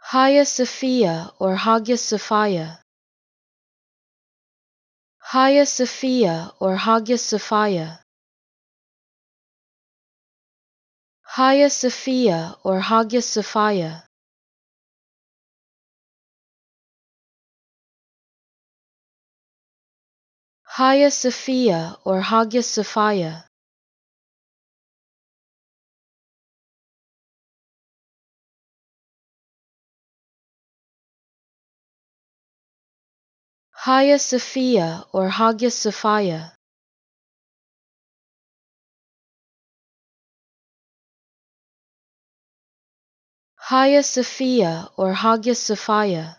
Hagia Sophia or Hagia Sophia. Hagia Sophia or Hagia Sophia. Hagia Sophia or Hagia Sophia. Hagia Sophia or Hagia Sophia. Hagia Sophia or Hagia Sophia. Hagia Sophia or Hagia Sophia.